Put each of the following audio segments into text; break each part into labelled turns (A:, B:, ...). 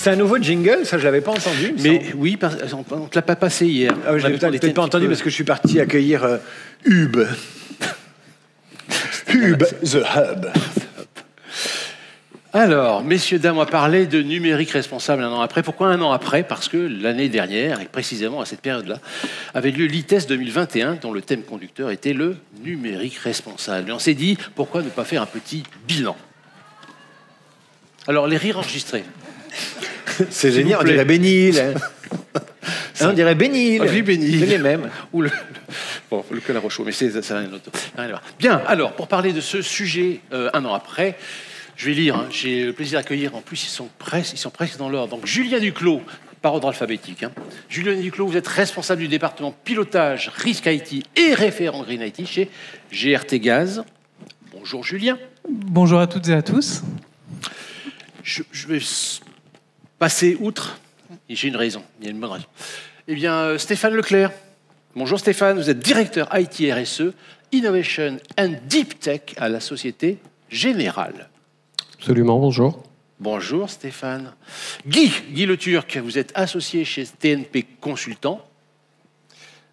A: C'est un nouveau jingle, ça je l'avais pas entendu.
B: Mais oui, on ne te l'a pas passé hier.
A: Ah, je l'ai peut-être pas entendu parce que je suis parti accueillir Hub. Hub, the Hub.
B: Alors, messieurs, dames, on va parler de numérique responsable un an après. Pourquoi un an après? Parce que l'année dernière, et précisément à cette période-là, avait lieu l'ITES 2021, dont le thème conducteur était le numérique responsable. Et on s'est dit, pourquoi ne pas faire un petit bilan? Alors, les rires enregistrés.
A: C'est génial, on dirait Bénil. On dirait Bénil.
B: Oui, Bénil.
A: C'est les mêmes.
B: Ou bon, le col à Rochaud, mais ça n'a rien à voir. Bien, alors, pour parler de ce sujet un an après, je vais lire, j'ai le plaisir d'accueillir, en plus ils sont presque dans l'ordre. Donc Julien Duclos, par ordre alphabétique. Julien Duclos, vous êtes responsable du département pilotage, risque IT et référent Green IT chez GRT Gaz. Bonjour Julien.
C: Bonjour à toutes et à tous.
B: Je vais passer outre, et j'ai une raison, il y a une bonne raison. Eh bien, Stéphane Leclerc. Bonjour Stéphane, vous êtes directeur IT RSE, Innovation and Deep Tech à la Société Générale.
D: Absolument, bonjour.
B: Bonjour Stéphane. Guy Le Turc, vous êtes associé chez TNP Consultant.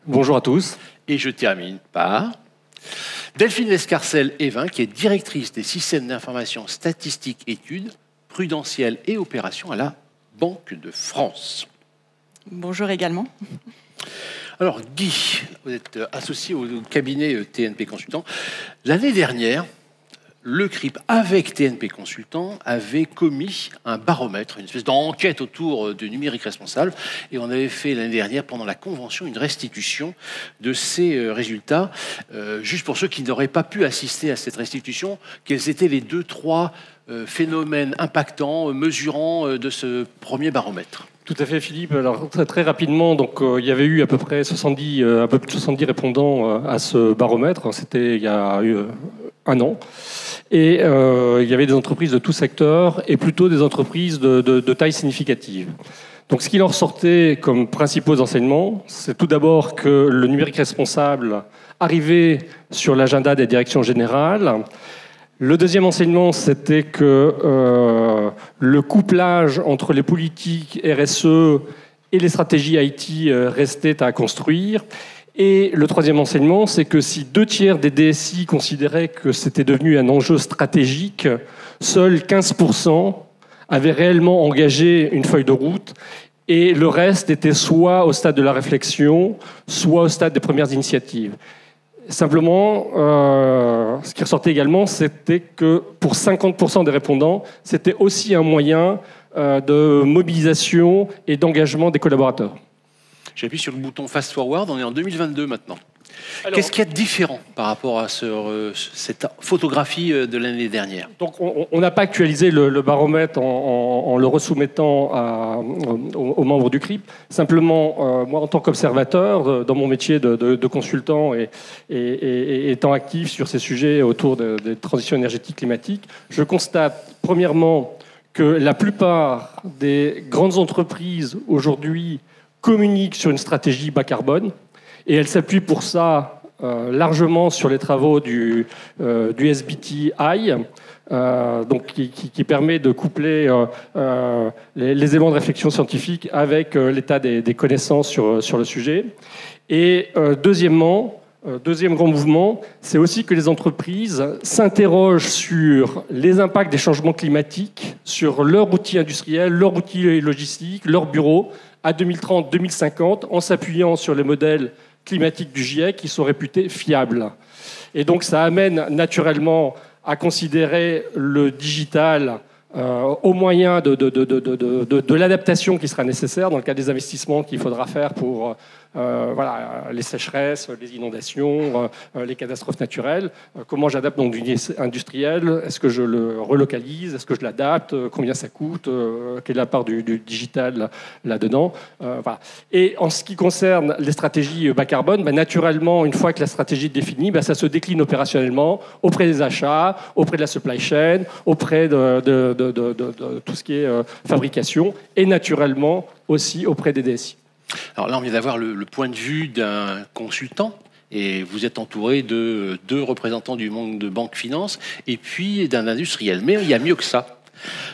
D: Bonjour à tous.
B: Et je termine par Delphine Lescarcel-Evin, qui est directrice des systèmes d'information statistiques études, prudentielles et opérations à la Banque de France.
E: Bonjour également.
B: Alors Guy, vous êtes associé au cabinet TNP Consultant. L'année dernière, le CRIP, avec TNP Consultant, avait commis un baromètre, une espèce d'enquête autour du numérique responsable. Et on avait fait l'année dernière, pendant la convention, une restitution de ces résultats. Juste pour ceux qui n'auraient pas pu assister à cette restitution, quels étaient les 2-3 phénomènes impactants, mesurants de ce premier baromètre?
D: Tout à fait, Philippe. Alors, très rapidement, donc, il y avait eu à peu près 70, un peu plus de 70 répondants à ce baromètre. C'était il y a un an. Et il y avait des entreprises de tout secteur et plutôt des entreprises de taille significative. Donc, ce qui en ressortait comme principaux enseignements, c'est tout d'abord que le numérique responsable arrivait sur l'agenda des directions générales. Le deuxième enseignement, c'était que le couplage entre les politiques RSE et les stratégies IT restait à construire. Et le troisième enseignement, c'est que si 2/3 des DSI considéraient que c'était devenu un enjeu stratégique, seuls 15% avaient réellement engagé une feuille de route et le reste était soit au stade de la réflexion, soit au stade des premières initiatives. Simplement, ce qui ressortait également, c'était que pour 50% des répondants, c'était aussi un moyen de mobilisation et d'engagement des collaborateurs.
B: J'appuie sur le bouton Fast Forward, on est en 2022 maintenant. Qu'est-ce qu'il y a de différent par rapport à cette photographie de l'année dernière?
D: Donc, on n'a pas actualisé le baromètre en le resoumettant aux membres du CRIP. Simplement, moi, en tant qu'observateur, dans mon métier de consultant et étant actif sur ces sujets autour des transitions énergétiques climatiques, je constate, premièrement, que la plupart des grandes entreprises aujourd'hui communiquent sur une stratégie bas carbone. Et elle s'appuie pour ça largement sur les travaux du SBTi, donc qui permet de coupler les éléments de réflexion scientifique avec l'état des connaissances sur le sujet. Et deuxièmement, deuxième grand mouvement, c'est aussi que les entreprises s'interrogent sur les impacts des changements climatiques, sur leurs outils industriels, leurs outils logistiques, leurs bureaux, à 2030-2050, en s'appuyant sur les modèles climatiques du GIEC qui sont réputés fiables. Et donc ça amène naturellement à considérer le digital au moyen de l'adaptation qui sera nécessaire dans le cas des investissements qu'il faudra faire pour les sécheresses, les inondations, les catastrophes naturelles. Comment j'adapte mon unité industrielle? Est-ce que je le relocalise? Est-ce que je l'adapte? Combien ça coûte? Quelle est la part du digital là-dedans? Voilà. Et en ce qui concerne les stratégies bas carbone, naturellement, une fois que la stratégie est définie, ça se décline opérationnellement auprès des achats, auprès de la supply chain, auprès de tout ce qui est fabrication et naturellement aussi auprès des DSI.
B: Alors là, on vient d'avoir le point de vue d'un consultant et vous êtes entouré de 2 représentants du monde de banque finance et puis d'un industriel. Mais il y a mieux que ça.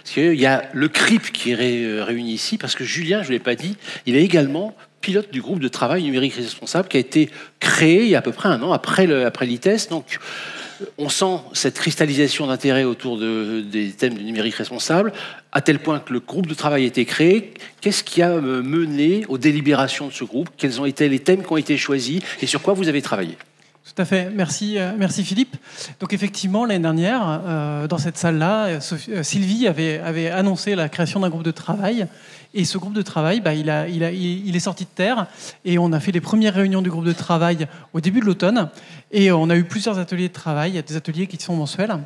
B: Parce qu'il y a le CRIP qui est réuni ici, parce que Julien, je ne l'ai pas dit, il est également pilote du groupe de travail numérique responsable qui a été créé il y a à peu près un an après l'ITES. Donc, on sent cette cristallisation d'intérêt autour des thèmes du numérique responsable, à tel point que le groupe de travail a été créé. Qu'est-ce qui a mené aux délibérations de ce groupe? Quels ont été les thèmes qui ont été choisis et sur quoi vous avez travaillé?
C: Tout à fait, merci Philippe. Donc effectivement, l'année dernière, dans cette salle-là, Sylvie avait annoncé la création d'un groupe de travail. Et ce groupe de travail, il est sorti de terre. Et on a fait les premières réunions du groupe de travail au début de l'automne. Et on a eu plusieurs ateliers de travail. Il y a des ateliers qui sont mensuels.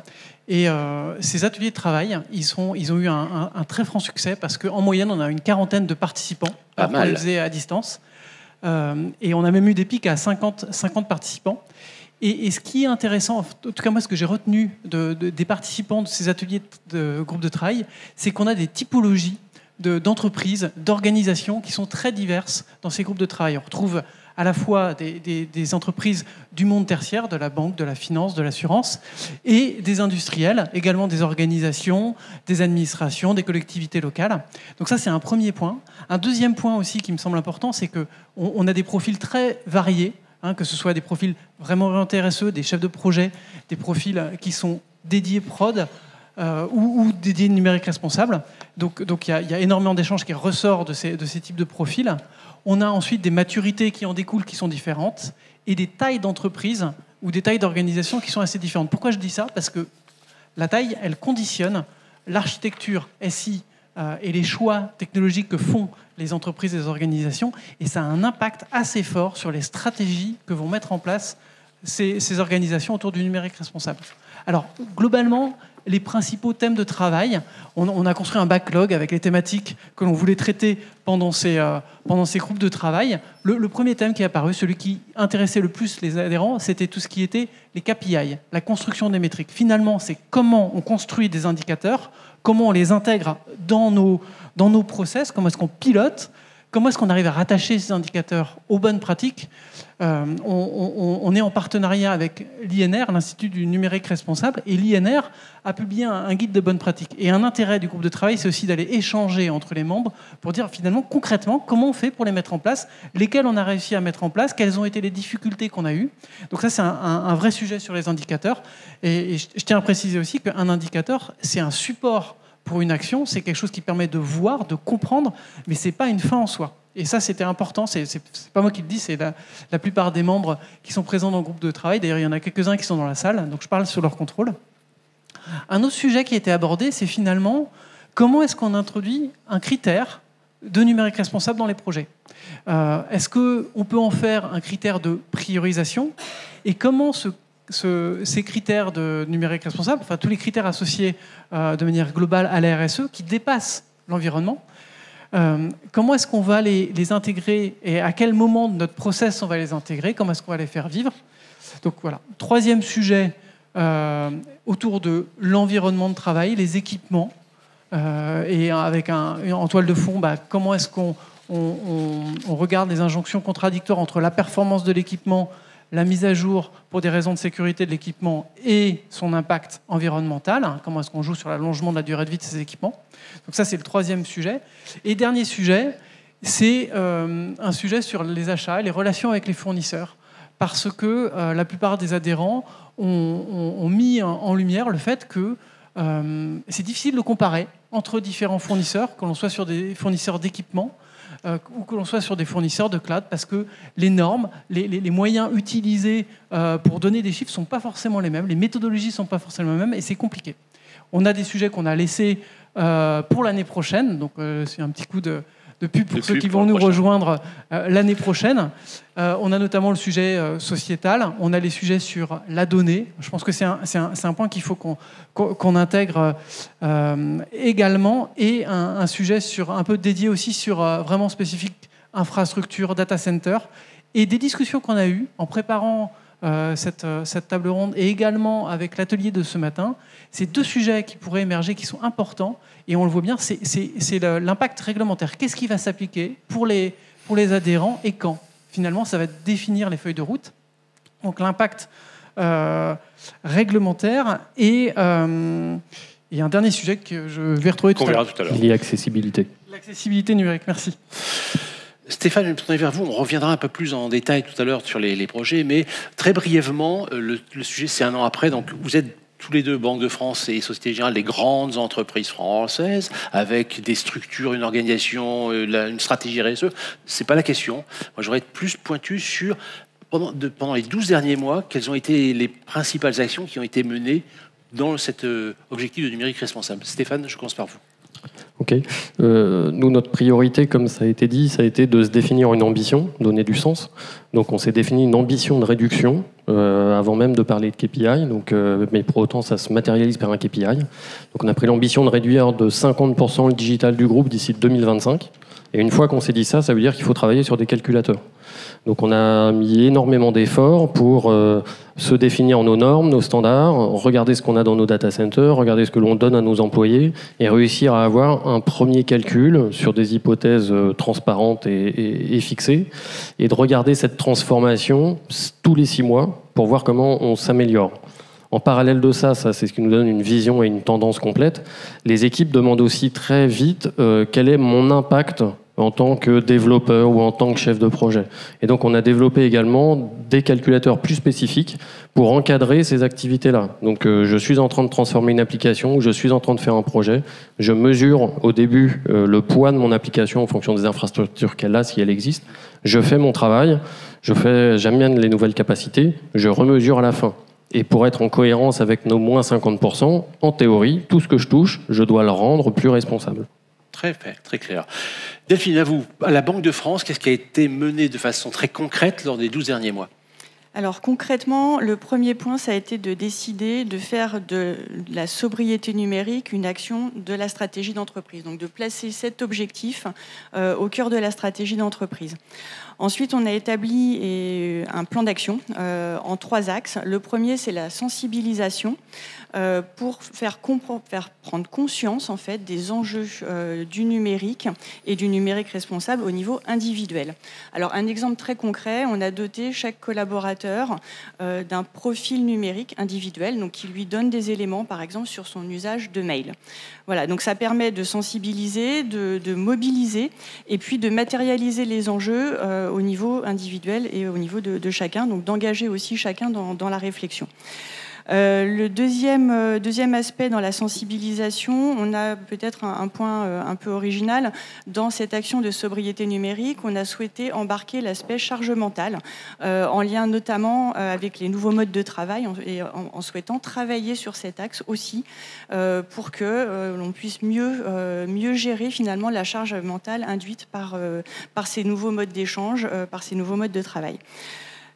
C: Et ces ateliers de travail, ils ont eu un très franc succès parce qu'en moyenne, on a une quarantaine de participants.
B: Pas mal.
C: On les faisait à distance. Et on a même eu des pics à 50 participants. Et ce qui est intéressant, en tout cas moi ce que j'ai retenu des participants de ces ateliers de groupe de travail, c'est qu'on a des typologies d'entreprises, d'organisations qui sont très diverses dans ces groupes de travail. On retrouve à la fois des entreprises du monde tertiaire, de la banque, de la finance, de l'assurance, et des industriels, également des organisations, des administrations, des collectivités locales. Donc ça, c'est un premier point. Un deuxième point aussi qui me semble important, c'est qu'on a des profils très variés, que ce soit des profils vraiment orientés RSE, des chefs de projet, des profils qui sont dédiés prod, ou dédiés numérique responsable. Donc il y a énormément d'échanges qui ressortent de ces types de profils. On a ensuite des maturités qui en découlent, qui sont différentes, et des tailles d'entreprise ou des tailles d'organisation qui sont assez différentes. Pourquoi je dis ça? Parce que la taille, elle conditionne l'architecture SI et les choix technologiques que font les entreprises et les organisations, et ça a un impact assez fort sur les stratégies que vont mettre en place ces organisations autour du numérique responsable. Alors, globalement, les principaux thèmes de travail, on a construit un backlog avec les thématiques que l'on voulait traiter pendant ces groupes de travail. Le premier thème qui est apparu, celui qui intéressait le plus les adhérents, c'était tout ce qui était les KPI, la construction des métriques. Finalement, c'est comment on construit des indicateurs, comment on les intègre dans nos process, comment est-ce qu'on pilote, comment est-ce qu'on arrive à rattacher ces indicateurs aux bonnes pratiques. On est en partenariat avec l'INR, l'Institut du numérique responsable, et l'INR a publié un guide de bonnes pratiques. Et un intérêt du groupe de travail, c'est aussi d'aller échanger entre les membres pour dire finalement concrètement comment on fait pour les mettre en place, lesquels on a réussi à mettre en place, quelles ont été les difficultés qu'on a eues. Donc ça, c'est un vrai sujet sur les indicateurs. Et je tiens à préciser aussi qu'un indicateur, c'est un support pour une action, c'est quelque chose qui permet de voir, de comprendre, mais ce n'est pas une fin en soi. Et ça, c'était important. C'est pas moi qui le dis, c'est la plupart des membres qui sont présents dans le groupe de travail. D'ailleurs, il y en a quelques-uns qui sont dans la salle, donc je parle sur leur contrôle. Un autre sujet qui a été abordé, c'est finalement comment est-ce qu'on introduit un critère de numérique responsable dans les projets. Est-ce qu'on peut en faire un critère de priorisation? Et comment ces critères de numérique responsable, enfin tous les critères associés de manière globale à la RSE qui dépassent l'environnement, comment est-ce qu'on va les intégrer et à quel moment de notre process on va les intégrer, comment est-ce qu'on va les faire vivre. Donc voilà. Troisième sujet autour de l'environnement de travail, les équipements, et avec en toile de fond, comment est-ce qu'on regarde les injonctions contradictoires entre la performance de l'équipement, la mise à jour pour des raisons de sécurité de l'équipement et son impact environnemental. Comment est-ce qu'on joue sur l'allongement de la durée de vie de ces équipements? Donc ça, c'est le troisième sujet. Et dernier sujet, c'est un sujet sur les achats et les relations avec les fournisseurs. Parce que la plupart des adhérents ont mis en lumière le fait que c'est difficile de comparer entre différents fournisseurs, que l'on soit sur des fournisseurs d'équipements, ou que l'on soit sur des fournisseurs de cloud, parce que les normes, les moyens utilisés pour donner des chiffres ne sont pas forcément les mêmes, les méthodologies ne sont pas forcément les mêmes, et c'est compliqué. On a des sujets qu'on a laissés pour l'année prochaine, donc c'est un petit coup de pub pour ceux qui vont nous rejoindre l'année prochaine. On a notamment le sujet sociétal, on a les sujets sur la donnée. Je pense que c'est un point qu'il faut qu'on intègre également, et un sujet un peu dédié aussi sur vraiment spécifique infrastructure, data center, et des discussions qu'on a eues en préparant cette table ronde et également avec l'atelier de ce matin. C'est deux sujets qui pourraient émerger, qui sont importants, et on le voit bien, c'est l'impact réglementaire. Qu'est-ce qui va s'appliquer pour les adhérents et quand? Finalement, ça va définir les feuilles de route. Donc l'impact réglementaire et Et un dernier sujet que je vais retrouver tout à l'heure.
D: Lié à l'accessibilité.
C: L'accessibilité numérique, merci.
B: Stéphane, je vais me tourner vers vous. On reviendra un peu plus en détail tout à l'heure sur les projets, mais très brièvement, le sujet, c'est 1 an après. Donc, vous êtes tous les deux, Banque de France et Société Générale, les grandes entreprises françaises, avec des structures, une organisation, une stratégie RSE. C'est pas la question. Moi, j'aurais été plus pointu sur, pendant les 12 derniers mois, quelles ont été les principales actions qui ont été menées dans cet objectif de numérique responsable. Stéphane, je commence par vous.
D: Ok. Nous, notre priorité, comme ça a été dit, ça a été de se définir une ambition, donner du sens. Donc, on s'est défini une ambition de réduction avant même de parler de KPI. Donc, mais pour autant, ça se matérialise par un KPI. Donc, on a pris l'ambition de réduire de 50% le digital du groupe d'ici 2025. Et une fois qu'on s'est dit ça, ça veut dire qu'il faut travailler sur des calculateurs. Donc on a mis énormément d'efforts pour se définir nos normes, nos standards, regarder ce qu'on a dans nos data centers, regarder ce que l'on donne à nos employés et réussir à avoir un premier calcul sur des hypothèses transparentes et fixées et de regarder cette transformation tous les 6 mois pour voir comment on s'améliore. En parallèle de ça, c'est ce qui nous donne une vision et une tendance complète. Les équipes demandent aussi très vite quel est mon impact en tant que développeur ou en tant que chef de projet. Et donc, on a développé également des calculateurs plus spécifiques pour encadrer ces activités-là. Donc, je suis en train de transformer une application ou je suis en train de faire un projet. Je mesure au début le poids de mon application en fonction des infrastructures qu'elle a, si elle existe. Je fais mon travail, j'amène les nouvelles capacités, je remesure à la fin. Et pour être en cohérence avec nos moins 50%, en théorie, tout ce que je touche, je dois le rendre plus responsable.
B: Très clair. Delphine, à vous, à la Banque de France, qu'est-ce qui a été mené de façon très concrète lors des 12 derniers mois ?
E: Alors concrètement, le premier point, ça a été de décider de faire de la sobriété numérique une action de la stratégie d'entreprise. Donc de placer cet objectif au cœur de la stratégie d'entreprise. Ensuite, on a établi un plan d'action en 3 axes. Le premier, c'est la sensibilisation pour faire prendre conscience en fait des enjeux du numérique et du numérique responsable au niveau individuel. Alors, un exemple très concret, on a doté chaque collaborateur d'un profil numérique individuel, donc qui lui donne des éléments, par exemple, sur son usage de mail. Voilà, donc ça permet de sensibiliser, de mobiliser et puis de matérialiser les enjeux au niveau individuel et au niveau de chacun, donc d'engager aussi chacun dans la réflexion. Le deuxième aspect dans la sensibilisation, on a peut-être un point un peu original. Dans cette action de sobriété numérique, on a souhaité embarquer l'aspect charge mentale, en lien notamment avec les nouveaux modes de travail et en souhaitant travailler sur cet axe aussi pour que l'on puisse mieux gérer finalement la charge mentale induite par ces nouveaux modes d'échange, par ces nouveaux modes de travail.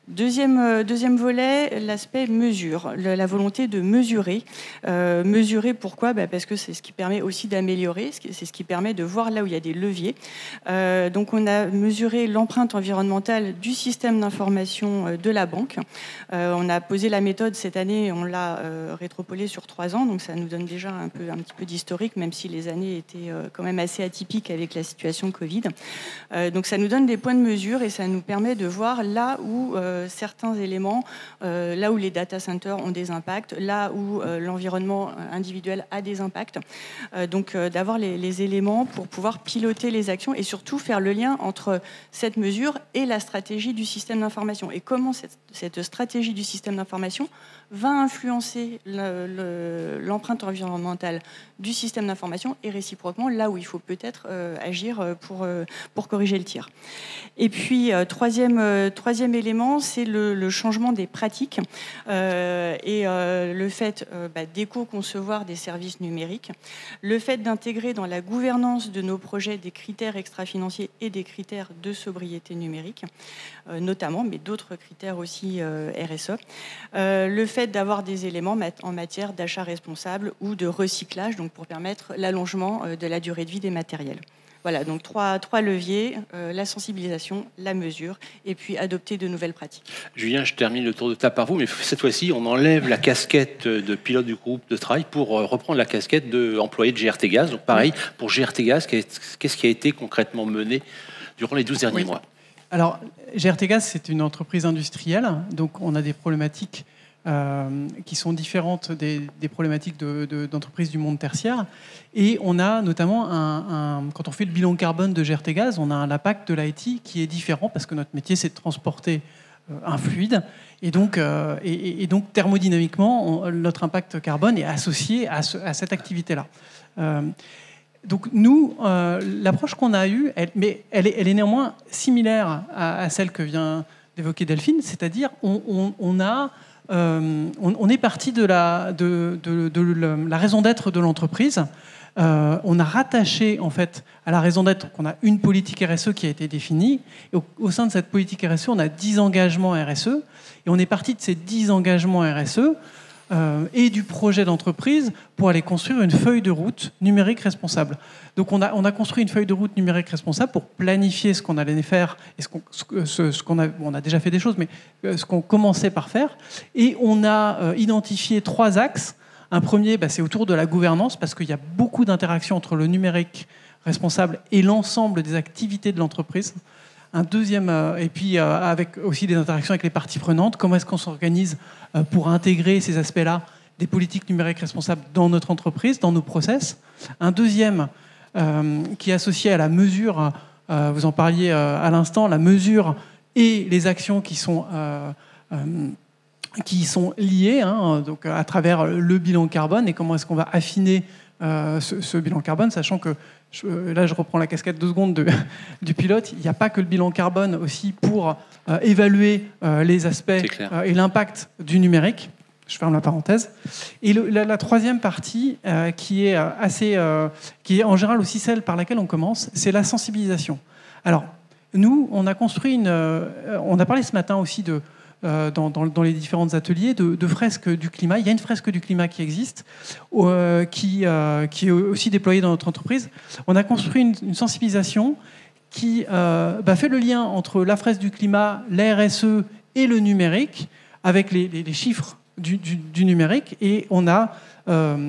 E: Deuxième volet, l'aspect mesure, la volonté de mesurer. Mesurer pourquoi ? Parce que c'est ce qui permet aussi d'améliorer, c'est ce qui permet de voir là où il y a des leviers. Donc on a mesuré l'empreinte environnementale du système d'information de la banque. On a posé la méthode cette année, on l'a rétropolée sur 3 ans, donc ça nous donne déjà un petit peu d'historique, même si les années étaient quand même assez atypiques avec la situation Covid. Donc ça nous donne des points de mesure et ça nous permet de voir là où certains éléments, là où les data centers ont des impacts, là où l'environnement individuel a des impacts. Donc d'avoir les éléments pour pouvoir piloter les actions et surtout faire le lien entre cette mesure et la stratégie du système d'information. Et comment cette stratégie du système d'information va influencer l'empreinte environnementale du système d'information et réciproquement là où il faut peut-être agir pour corriger le tir. Et puis troisième élément, c'est le changement des pratiques et le fait d'éco-concevoir des services numériques, le fait d'intégrer dans la gouvernance de nos projets des critères extra-financiers et des critères de sobriété numérique, notamment, mais d'autres critères aussi RSE, le fait d'avoir des éléments en matière d'achat responsable ou de recyclage, donc pour permettre l'allongement de la durée de vie des matériels. Voilà, donc trois leviers, la sensibilisation, la mesure, et puis adopter de nouvelles pratiques.
B: Julien, je termine le tour de table par vous, mais cette fois-ci, on enlève la casquette de pilote du groupe de travail pour reprendre la casquette d'employé de GRT Gaz. Donc pareil, pour GRT Gaz, qu'est-ce qui a été concrètement mené durant les 12 derniers mois ?
C: Alors, GRT Gaz, c'est une entreprise industrielle, donc on a des problématiques qui sont différentes des problématiques d'entreprises du monde tertiaire. Et on a notamment, quand on fait le bilan carbone de GRTgaz, on a un impact de l'IT qui est différent parce que notre métier, c'est de transporter un fluide. Et donc thermodynamiquement, notre impact carbone est associé à cette activité-là. Donc nous, l'approche qu'on a eue, elle est néanmoins similaire à celle que vient d'évoquer Delphine, c'est-à-dire on est parti de la raison d'être de l'entreprise. On a rattaché en fait à la raison d'être qu'on a une politique RSE qui a été définie. Et au sein de cette politique RSE, on a 10 engagements RSE. Et on est parti de ces 10 engagements RSE et du projet d'entreprise pour aller construire une feuille de route numérique responsable. Donc on a construit une feuille de route numérique responsable pour planifier ce qu'on allait faire et on a déjà fait des choses, mais ce qu'on commençait par faire. Et on a identifié 3 axes. Un premier, c'est autour de la gouvernance, parce qu'il y a beaucoup d'interactions entre le numérique responsable et l'ensemble des activités de l'entreprise. Un deuxième, et puis avec aussi des interactions avec les parties prenantes. Comment est-ce qu'on s'organise pour intégrer ces aspects-là des politiques numériques responsables dans notre entreprise, dans nos process. Un deuxième qui est associé à la mesure, vous en parliez à l'instant, la mesure et les actions qui sont liées, donc à travers le bilan carbone et comment est-ce qu'on va affiner ce bilan carbone, sachant que là je reprends la casquette 2 secondes du pilote, il n'y a pas que le bilan carbone aussi pour évaluer les aspects et l'impact du numérique. Je ferme la parenthèse. Et la troisième partie, qui est en général aussi celle par laquelle on commence, c'est la sensibilisation. Alors, nous, on a construit on a parlé ce matin aussi dans les différents ateliers de fresques du climat. Il y a une fresque du climat qui existe, qui est aussi déployée dans notre entreprise. On a construit une sensibilisation qui fait le lien entre la fresque du climat, la RSE et le numérique, avec les chiffres du numérique. Et on a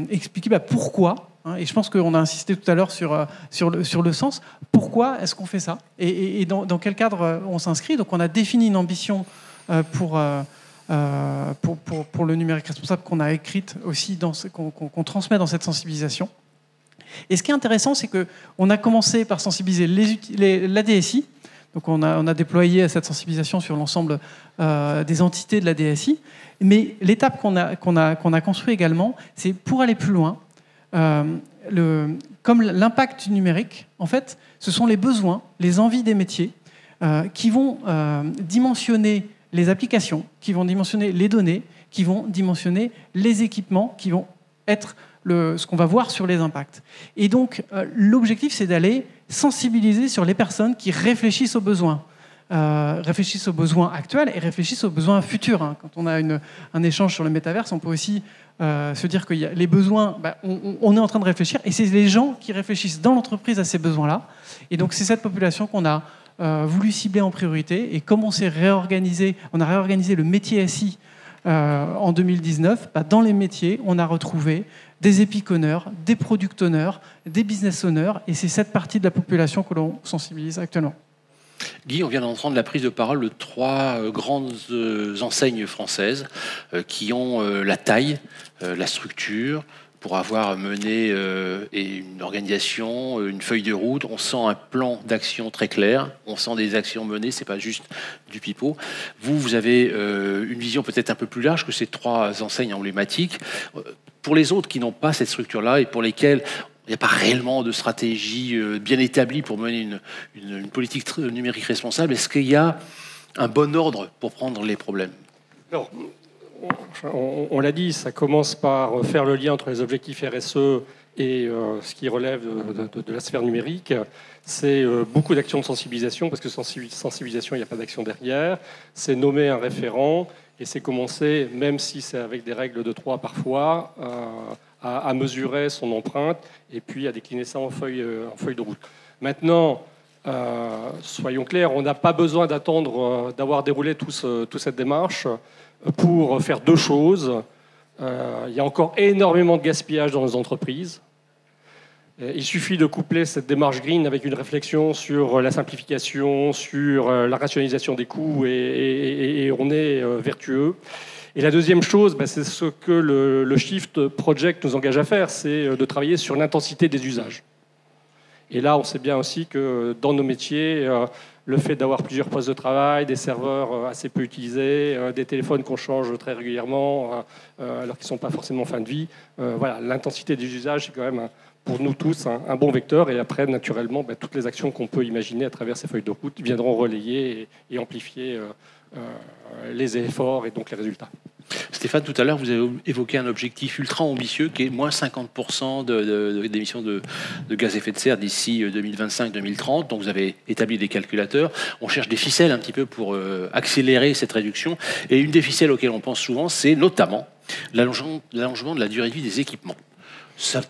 C: expliqué pourquoi. Et je pense qu'on a insisté tout à l'heure sur le sens. Pourquoi est-ce qu'on fait ça et dans quel cadre on s'inscrit. Donc on a défini une ambition pour le numérique responsable qu'on a écrite aussi, qu'on transmet dans cette sensibilisation. Et ce qui est intéressant, c'est qu'on a commencé par sensibiliser la DSI. Donc on a déployé cette sensibilisation sur l'ensemble des entités de la DSI. Mais l'étape qu'on a construite également, c'est pour aller plus loin. Comme l'impact du numérique, en fait, ce sont les besoins, les envies des métiers qui vont dimensionner les applications, qui vont dimensionner les données, qui vont dimensionner les équipements, qui vont être ce qu'on va voir sur les impacts. Et donc, l'objectif, c'est d'aller sensibiliser sur les personnes qui réfléchissent aux besoins. Réfléchissent aux besoins actuels et réfléchissent aux besoins futurs. Quand on a un échange sur le métaverse, on peut aussi se dire que les besoins, on est en train de réfléchir, et c'est les gens qui réfléchissent dans l'entreprise à ces besoins-là. Et donc, c'est cette population qu'on a voulu cibler en priorité. Et comme on a réorganisé le métier SI en 2019, dans les métiers, on a retrouvé des epic owners, des product owners, des business owners, et c'est cette partie de la population que l'on sensibilise actuellement.
B: Guy, on vient d'entendre la prise de parole de 3 grandes enseignes françaises qui ont la taille, la structure, pour avoir mené une organisation, une feuille de route. On sent un plan d'action très clair, on sent des actions menées, c'est pas juste du pipeau. Vous avez une vision peut-être un peu plus large que ces 3 enseignes emblématiques. Pour les autres qui n'ont pas cette structure-là et pour lesquels il n'y a pas réellement de stratégie bien établie pour mener une politique numérique responsable, est-ce qu'il y a un bon ordre pour prendre les problèmes ?
D: Alors, on l'a dit, ça commence par faire le lien entre les objectifs RSE et ce qui relève de la sphère numérique. C'est beaucoup d'actions de sensibilisation, parce que sensibilisation, il n'y a pas d'action derrière. C'est nommer un référent, et c'est commencer, même si c'est avec des règles de 3 parfois, à mesurer son empreinte et puis à décliner ça en feuille de route. Maintenant, soyons clairs, on n'a pas besoin d'attendre d'avoir déroulé toute cette démarche pour faire 2 choses. Il y a encore énormément de gaspillage dans nos entreprises. Il suffit de coupler cette démarche green avec une réflexion sur la simplification, sur la rationalisation des coûts, et on est vertueux. Et la deuxième chose, c'est ce que le Shift Project nous engage à faire, c'est de travailler sur l'intensité des usages. Et là, on sait bien aussi que dans nos métiers, le fait d'avoir plusieurs postes de travail, des serveurs assez peu utilisés, des téléphones qu'on change très régulièrement, alors qu'ils ne sont pas forcément en fin de vie, voilà, l'intensité des usages, c'est quand même, pour nous tous, un bon vecteur. Et après, naturellement, toutes les actions qu'on peut imaginer à travers ces feuilles de route viendront relayer et amplifier les efforts et donc les résultats.
B: Stéphane, tout à l'heure, vous avez évoqué un objectif ultra ambitieux qui est moins 50% d'émissions de gaz à effet de serre d'ici 2025-2030. Donc vous avez établi des calculateurs. On cherche des ficelles un petit peu pour accélérer cette réduction. Et une des ficelles auxquelles on pense souvent, c'est notamment l'allongement de la durée de vie des équipements. Ça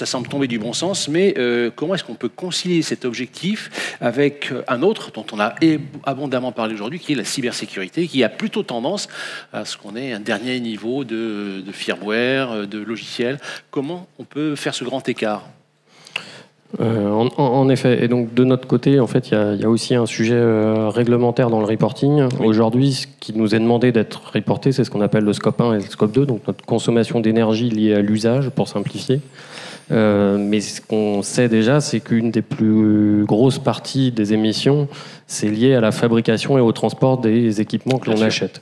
B: semble tomber du bon sens, mais comment est-ce qu'on peut concilier cet objectif avec un autre dont on a abondamment parlé aujourd'hui, qui est la cybersécurité, qui a plutôt tendance à ce qu'on ait un dernier niveau de firmware, de logiciel. Comment on peut faire ce grand écart ?
F: En effet, et donc de notre côté, en fait, il y a aussi un sujet réglementaire dans le reporting. Oui. Aujourd'hui, ce qui nous est demandé d'être reporté, c'est ce qu'on appelle le scope 1 et le scope 2, donc notre consommation d'énergie liée à l'usage, pour simplifier. Mais ce qu'on sait déjà, c'est qu'une des plus grosses parties des émissions, c'est lié à la fabrication et au transport des équipements que l'on achète.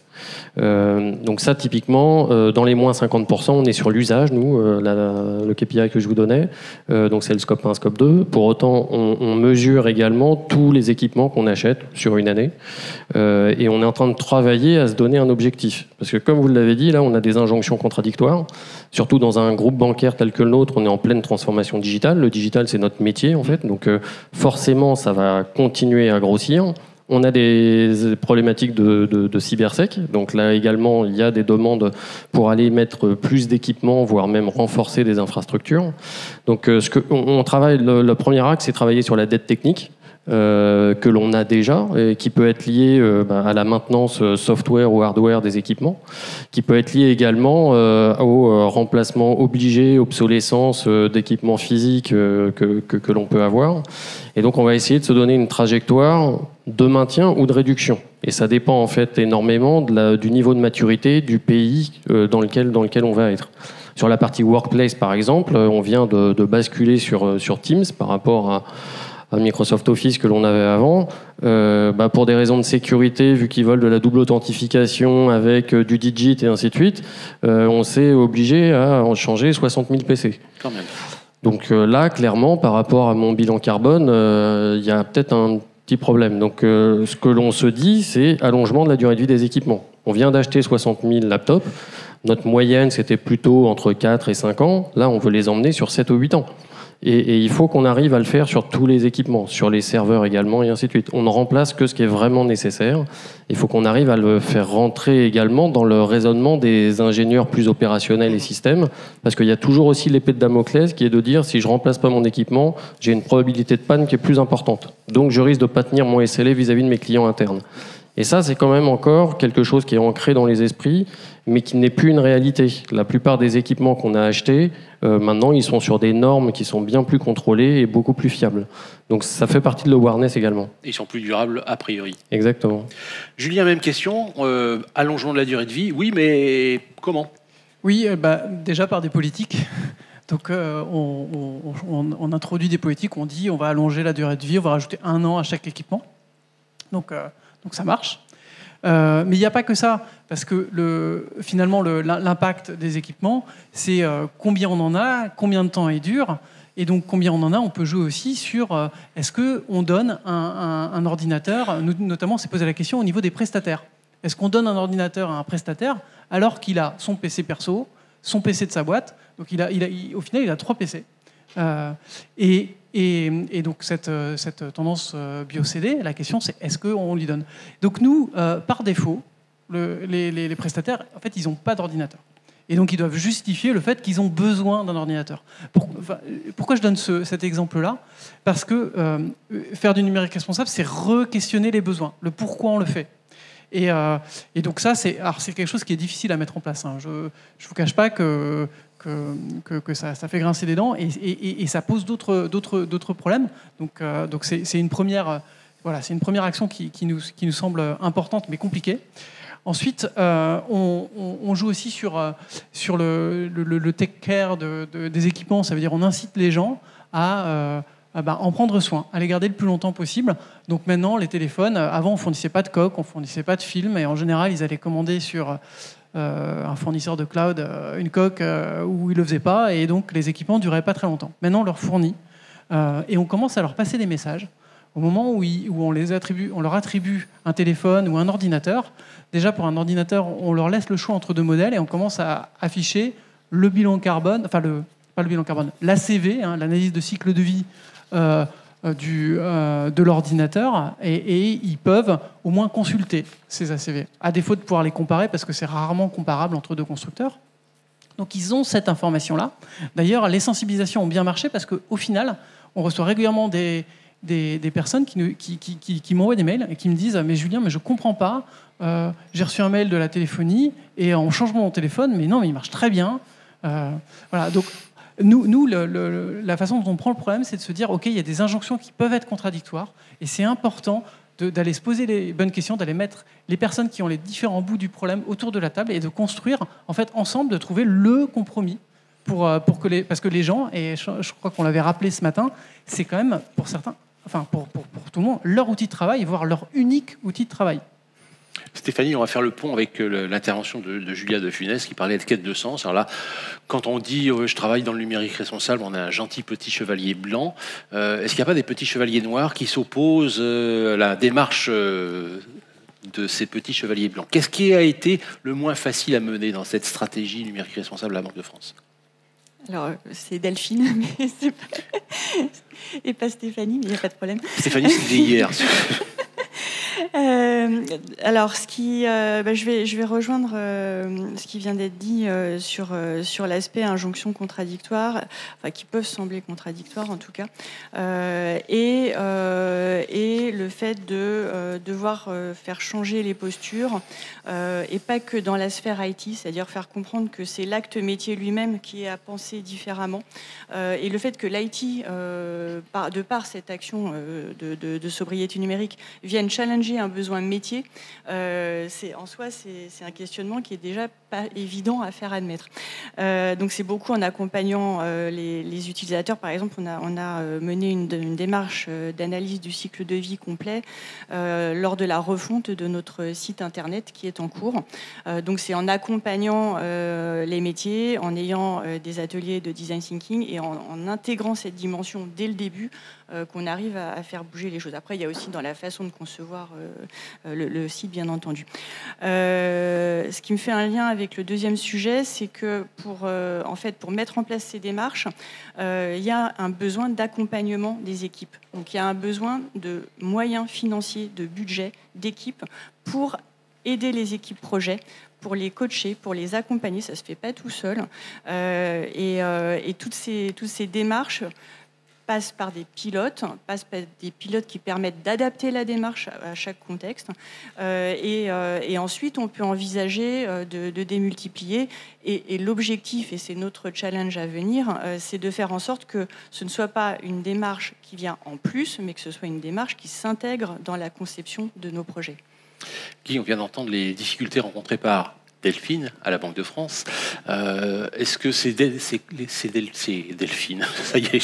F: Donc ça, typiquement, dans les moins 50%, on est sur l'usage, nous, le KPI que je vous donnais. Donc c'est le scope 1, scope 2. Pour autant, on mesure également tous les équipements qu'on achète sur une année. Et on est en train de travailler à se donner un objectif. Parce que comme vous l'avez dit, là, on a des injonctions contradictoires. Surtout dans un groupe bancaire tel que le nôtre, on est en pleine transformation digitale. Le digital, c'est notre métier, en fait. Donc forcément, ça va continuer à grossir. On a des problématiques de cybersec. Donc là également, il y a des demandes pour aller mettre plus d'équipements, voire même renforcer des infrastructures. Donc on travaille, le premier axe, c'est travailler sur la dette technique. Que l'on a déjà, et qui peut être lié à la maintenance software ou hardware des équipements, qui peut être lié également au remplacement obligé, obsolescence d'équipements physiques que l'on peut avoir. Et donc on va essayer de se donner une trajectoire de maintien ou de réduction. Et ça dépend en fait énormément du niveau de maturité du pays dans lequel on va être. Sur la partie workplace par exemple, on vient de basculer sur Teams par rapport à Microsoft Office que l'on avait avant, pour des raisons de sécurité, vu qu'ils veulent de la double authentification avec du digit et ainsi de suite, on s'est obligé à en changer 60 000 PC.
B: Quand même.
F: Donc là, clairement, par rapport à mon bilan carbone, il y a peut-être un petit problème. Donc ce que l'on se dit, c'est allongement de la durée de vie des équipements. On vient d'acheter 60 000 laptops. Notre moyenne, c'était plutôt entre 4 et 5 ans. Là, on veut les emmener sur 7 ou 8 ans. Et il faut qu'on arrive à le faire sur tous les équipements, sur les serveurs également, et ainsi de suite. On ne remplace que ce qui est vraiment nécessaire. Il faut qu'on arrive à le faire rentrer également dans le raisonnement des ingénieurs plus opérationnels et systèmes, parce qu'il y a toujours aussi l'épée de Damoclès qui est de dire, si je ne remplace pas mon équipement, j'ai une probabilité de panne qui est plus importante. Donc je risque de ne pas tenir mon SLA vis-à-vis de mes clients internes. Et ça, c'est quand même encore quelque chose qui est ancré dans les esprits, mais qui n'est plus une réalité. La plupart des équipements qu'on a achetés, maintenant, ils sont sur des normes qui sont bien plus contrôlées et beaucoup plus fiables. Donc ça fait partie de l'awareness également.
B: Ils sont plus durables a priori.
F: Exactement.
B: Julien, même question. Allongement de la durée de vie, oui, mais comment ?
C: Oui, déjà par des politiques. Donc on introduit des politiques, on dit on va allonger la durée de vie, on va rajouter 1 an à chaque équipement. Donc ça marche. Mais il n'y a pas que ça, parce que finalement l'impact des équipements, c'est combien on en a, combien de temps il dure, et donc combien on en a, on peut jouer aussi sur est-ce qu'on donne un ordinateur, notamment on s'est posé la question au niveau des prestataires. Est-ce qu'on donne un ordinateur à un prestataire alors qu'il a son PC perso, son PC de sa boîte, donc au final il a 3 PC. Et donc cette tendance bio-CD, la question c'est est-ce qu'on lui donne. Donc nous, par défaut, les prestataires, en fait, ils n'ont pas d'ordinateur. Et donc ils doivent justifier le fait qu'ils ont besoin d'un ordinateur. Pourquoi je donne cet exemple-là ? Parce que faire du numérique responsable, c'est re-questionner les besoins, le pourquoi on le fait. Et donc ça, c'est quelque chose qui est difficile à mettre en place. Hein. Je ne vous cache pas que ça fait grincer des dents et ça pose d'autres problèmes. Donc c'est une première action qui nous semble importante mais compliquée. Ensuite, on joue aussi sur le take care des équipements. Ça veut dire on incite les gens à en prendre soin, à les garder le plus longtemps possible. Donc maintenant, les téléphones, avant, on ne fournissait pas de coque, on ne fournissait pas de film, et en général, ils allaient commander sur un fournisseur de cloud une coque où ils ne le faisaient pas, et donc les équipements ne duraient pas très longtemps. Maintenant, on leur fournit, et on commence à leur passer des messages. Au moment où on leur attribue un téléphone ou un ordinateur, déjà pour un ordinateur, on leur laisse le choix entre deux modèles et on commence à afficher le bilan carbone, pas le bilan carbone, l'ACV, l'analyse de cycle de vie de l'ordinateur, et ils peuvent au moins consulter ces ACV, à défaut de pouvoir les comparer parce que c'est rarement comparable entre deux constructeurs. Donc ils ont cette information-là. D'ailleurs, les sensibilisations ont bien marché parce qu'au final, on reçoit régulièrement des personnes qui m'envoient des mails et qui me disent « Mais Julien, mais je ne comprends pas, j'ai reçu un mail de la téléphonie et on change mon téléphone, mais non, mais il marche très bien. » Voilà, donc nous la façon dont on prend le problème, c'est de se dire « Ok, il y a des injonctions qui peuvent être contradictoires et c'est important d'aller se poser les bonnes questions, d'aller mettre les personnes qui ont les différents bouts du problème autour de la table et de construire en fait ensemble, de trouver le compromis parce que les gens, et je crois qu'on l'avait rappelé ce matin, c'est quand même pour certains, enfin pour tout le monde, leur outil de travail, voire leur unique outil de travail.
B: Stéphanie, on va faire le pont avec l'intervention de Julia de Funès qui parlait de quête de sens. Alors là, quand on dit je travaille dans le numérique responsable, on a un gentil petit chevalier blanc. Est-ce qu'il n'y a pas des petits chevaliers noirs qui s'opposent à la démarche de ces petits chevaliers blancs? Qu'est-ce qui a été le moins facile à mener dans cette stratégie numérique responsable à la Banque de France?
E: Alors, c'est Delphine, mais et pas Stéphanie, mais il n'y a pas de problème.
B: Stéphanie, c'était hier.
E: Alors, je vais rejoindre ce qui vient d'être dit sur l'aspect injonction contradictoire, enfin, qui peuvent sembler contradictoires en tout cas, et le fait de devoir faire changer les postures, et pas que dans la sphère IT, c'est-à-dire faire comprendre que c'est l'acte métier lui-même qui est à penser différemment, et le fait que l'IT, de par cette action de sobriété numérique, vienne challenger un besoin métier, en soi, c'est un questionnement qui est déjà pas évident à faire admettre. Donc c'est beaucoup en accompagnant les utilisateurs. Par exemple, on a mené une démarche d'analyse du cycle de vie complet lors de la refonte de notre site internet qui est en cours. Donc c'est en accompagnant les métiers, en ayant des ateliers de design thinking et en intégrant cette dimension dès le début qu'on arrive à faire bouger les choses. Après, il y a aussi dans la façon de concevoir le site, bien entendu. Ce qui me fait un lien avec le deuxième sujet, c'est que pour mettre en place ces démarches, il y a un besoin d'accompagnement des équipes. Donc il y a un besoin de moyens financiers, de budget, d'équipes pour aider les équipes projets, pour les coacher, pour les accompagner. Ça ne se fait pas tout seul. Et toutes ces démarches passe par des pilotes qui permettent d'adapter la démarche à chaque contexte. Et ensuite, on peut envisager de démultiplier. Et l'objectif, et c'est notre challenge à venir, c'est de faire en sorte que ce ne soit pas une démarche qui vient en plus, mais que ce soit une démarche qui s'intègre dans la conception de nos projets.
B: Guy, on vient d'entendre les difficultés rencontrées par Delphine à la Banque de France. Est-ce que c'est Delphine? Ça y est,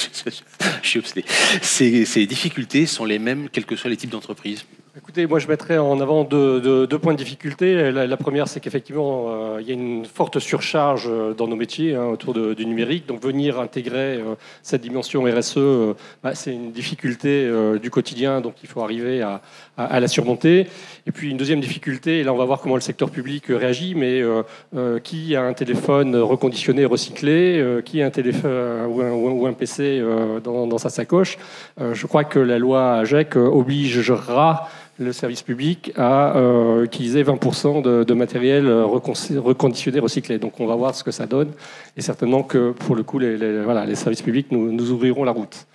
B: je suis obsédé. Ces difficultés sont les mêmes, quels que soient les types d'entreprises?
D: Écoutez, moi je mettrais en avant deux points de difficulté. La première, c'est qu'effectivement, il y a une forte surcharge dans nos métiers autour du numérique. Donc venir intégrer cette dimension RSE, c'est une difficulté du quotidien, donc il faut arriver à la surmonter. Et puis une deuxième difficulté, et là on va voir comment le secteur public réagit, mais qui a un téléphone reconditionné et recyclé, qui a un téléphone ou un PC dans sa sacoche. Je crois que la loi AGEC obligera le service public à utiliser 20% de matériel reconditionné, recyclé. Donc on va voir ce que ça donne. Et certainement que pour le coup, les services publics nous ouvriront la route.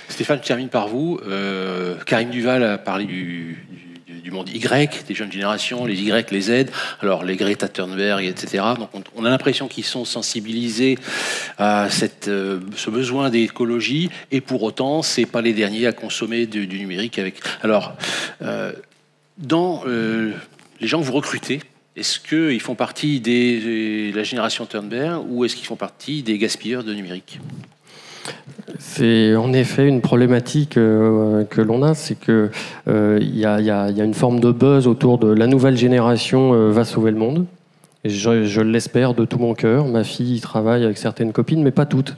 B: Stéphane, je termine par vous. Karim Duval a parlé du monde Y, des jeunes générations, les Y, les Z, alors les Greta Thunberg, etc. Donc on a l'impression qu'ils sont sensibilisés à ce besoin d'écologie, et pour autant, c'est pas les derniers à consommer du numérique. Alors, dans les gens que vous recrutez, Est-ce qu'ils font partie de la génération Turnberg ou est-ce qu'ils font partie des gaspilleurs de numérique ?
F: C'est en effet une problématique que l'on a, c'est que il y a une forme de buzz autour de la nouvelle génération va sauver le monde. Et je l'espère de tout mon cœur. Ma fille travaille avec certaines copines, mais pas toutes.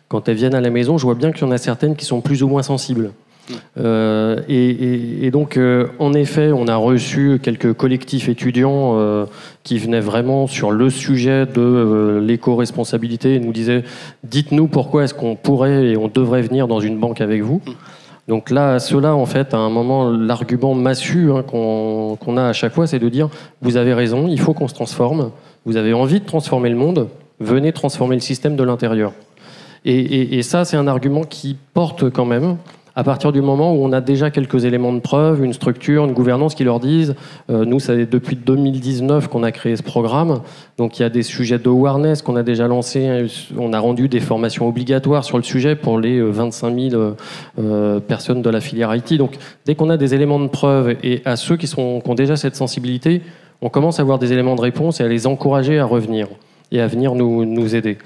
F: Quand elles viennent à la maison, je vois bien qu'il y en a certaines qui sont plus ou moins sensibles. Et donc, en effet, on a reçu quelques collectifs étudiants qui venaient vraiment sur le sujet de l'éco-responsabilité et nous disaient « Dites-nous pourquoi est-ce qu'on pourrait et on devrait venir dans une banque avec vous ?» Donc là, cela, en fait, à un moment, l'argument massu qu'on a à chaque fois, c'est de dire « Vous avez raison, il faut qu'on se transforme. Vous avez envie de transformer le monde, venez transformer le système de l'intérieur. » Et ça, c'est un argument qui porte quand même, à partir du moment où on a déjà quelques éléments de preuve, une structure, une gouvernance qui leur disent nous, c'est depuis 2019 qu'on a créé ce programme, donc il y a des sujets de awareness qu'on a déjà lancés, on a rendu des formations obligatoires sur le sujet pour les 25 000 personnes de la filière IT. Donc dès qu'on a des éléments de preuve, et à ceux qui ont déjà cette sensibilité, on commence à avoir des éléments de réponse et à les encourager à revenir et à venir nous aider.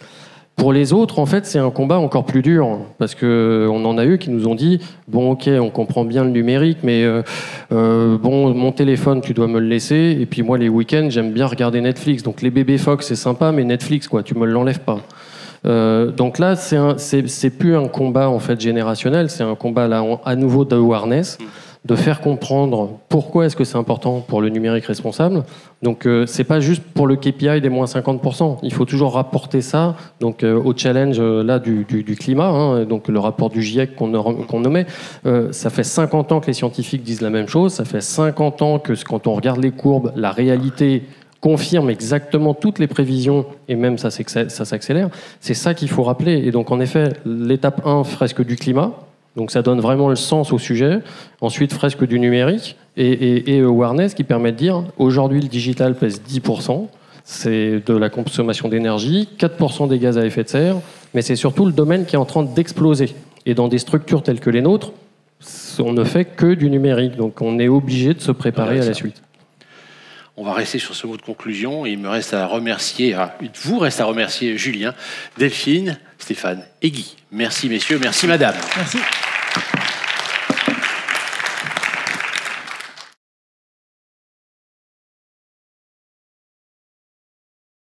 F: Pour les autres, en fait, c'est un combat encore plus dur, parce qu'on en a eu qui nous ont dit « Bon, ok, on comprend bien le numérique, mais bon, mon téléphone, tu dois me le laisser, et puis moi, les week-ends, j'aime bien regarder Netflix. Donc les bébés Fox, c'est sympa, mais Netflix, quoi, tu me l'enlèves pas. » Donc là, c'est plus un combat, en fait, générationnel, c'est un combat, là, à nouveau, d'awareness, de faire comprendre pourquoi est-ce que c'est important pour le numérique responsable. Donc c'est pas juste pour le KPI des moins 50%. Il faut toujours rapporter ça donc au challenge là du climat. Donc le rapport du GIEC qu'on nommait. Ça fait 50 ans que les scientifiques disent la même chose. Ça fait 50 ans que quand on regarde les courbes, la réalité confirme exactement toutes les prévisions et même ça s'accélère. C'est ça qu'il faut rappeler. Et donc en effet, l'étape 1, fresque du climat. Donc ça donne vraiment le sens au sujet. Ensuite, fresque du numérique et awareness qui permet de dire aujourd'hui le digital pèse 10%, c'est de la consommation d'énergie, 4% des gaz à effet de serre, mais c'est surtout le domaine qui est en train d'exploser. Et dans des structures telles que les nôtres, on ne fait que du numérique. Donc on est obligé de se préparer à la suite.
B: On va rester sur ce mot de conclusion. Il me reste à remercier, vous reste à remercier Julien, Delphine, Stéphane et Guy. Merci messieurs, merci madame.
C: Merci.